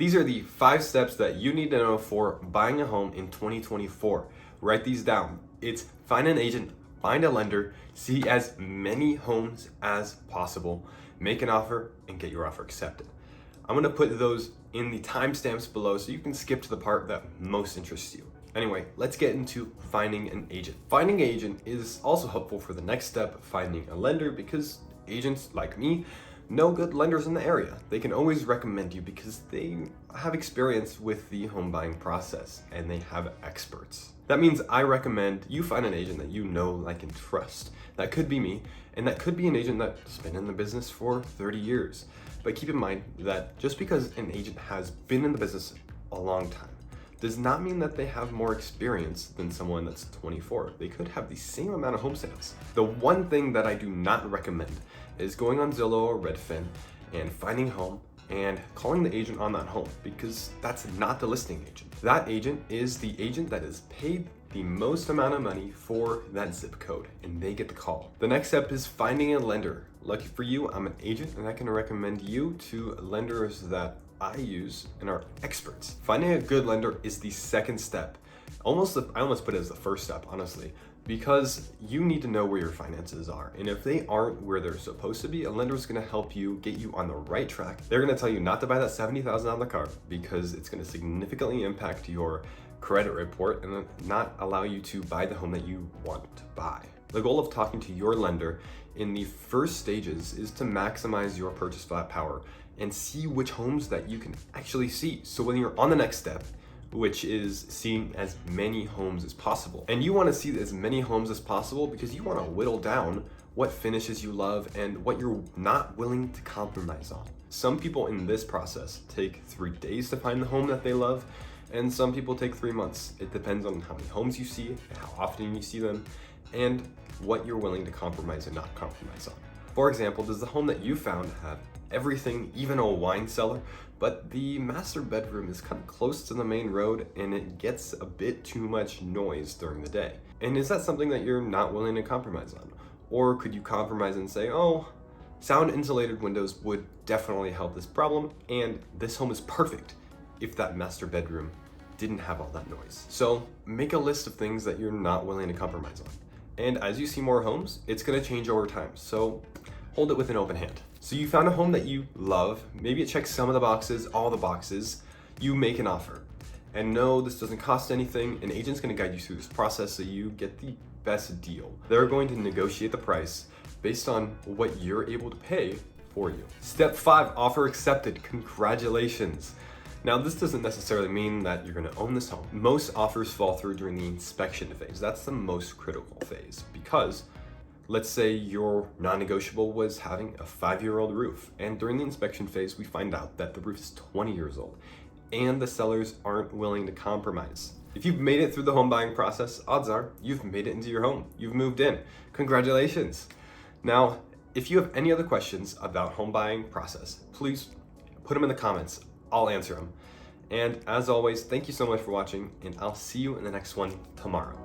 These are the 5 steps that you need to know for buying a home in 2024. Write these down. It's find an agent, find a lender, see as many homes as possible, make an offer, and get your offer accepted. I'm gonna put those in the timestamps below so you can skip to the part that most interests you. Anyway, let's get into finding an agent. Finding an agent is also helpful for the next step, finding a lender, because agents like me know good lenders in the area. They can always recommend you because they have experience with the home buying process and they have experts. That means I recommend you find an agent that you know, like, and trust. That could be me, and that could be an agent that's been in the business for 30 years. But keep in mind that just because an agent has been in the business a long time does not mean that they have more experience than someone that's 24. They could have the same amount of home sales. The one thing that I do not recommend is going on Zillow or Redfin and finding a home and calling the agent on that home, because that's not the listing agent. That agent is the agent that is paid the most amount of money for that zip code, and they get the call. The next step is finding a lender. Lucky for you, I'm an agent and I can recommend you to lenders that I use and are experts. Finding a good lender is the second step. I almost put it as the first step, honestly, because you need to know where your finances are. And if they aren't where they're supposed to be, a lender is gonna help you get you on the right track. They're gonna tell you not to buy that $70,000 car because it's gonna significantly impact your credit report and not allow you to buy the home that you want to buy. The goal of talking to your lender in the first stages is to maximize your purchase power and see which homes that you can actually see. So when you're on the next step, which is seeing as many homes as possible, and you want to see as many homes as possible because you want to whittle down what finishes you love and what you're not willing to compromise on. Some people in this process take 3 days to find the home that they love, and some people take 3 months. It depends on how many homes you see, how often you see them, and what you're willing to compromise and not compromise on. For example, does the home that you found have everything, even a wine cellar, but the master bedroom is kind of close to the main road and it gets a bit too much noise during the day? And is that something that you're not willing to compromise on? Or could you compromise and say, oh, sound insulated windows would definitely help this problem, and this home is perfect if that master bedroom didn't have all that noise. So make a list of things that you're not willing to compromise on. And as you see more homes, it's gonna change over time. So hold it with an open hand. So you found a home that you love, maybe it checks some of the boxes, all the boxes, you make an offer. And no, this doesn't cost anything. An agent's gonna guide you through this process so you get the best deal. They're going to negotiate the price based on what you're able to pay for you. Step 5, offer accepted. Congratulations. Now, this doesn't necessarily mean that you're gonna own this home. Most offers fall through during the inspection phase. That's the most critical phase, because let's say your non-negotiable was having a 5-year-old roof, and during the inspection phase, we find out that the roof is 20 years old, and the sellers aren't willing to compromise. If you've made it through the home buying process, odds are you've made it into your home. You've moved in. Congratulations. Now, if you have any other questions about home buying process, please put them in the comments. I'll answer them. And as always, thank you so much for watching, and I'll see you in the next one tomorrow.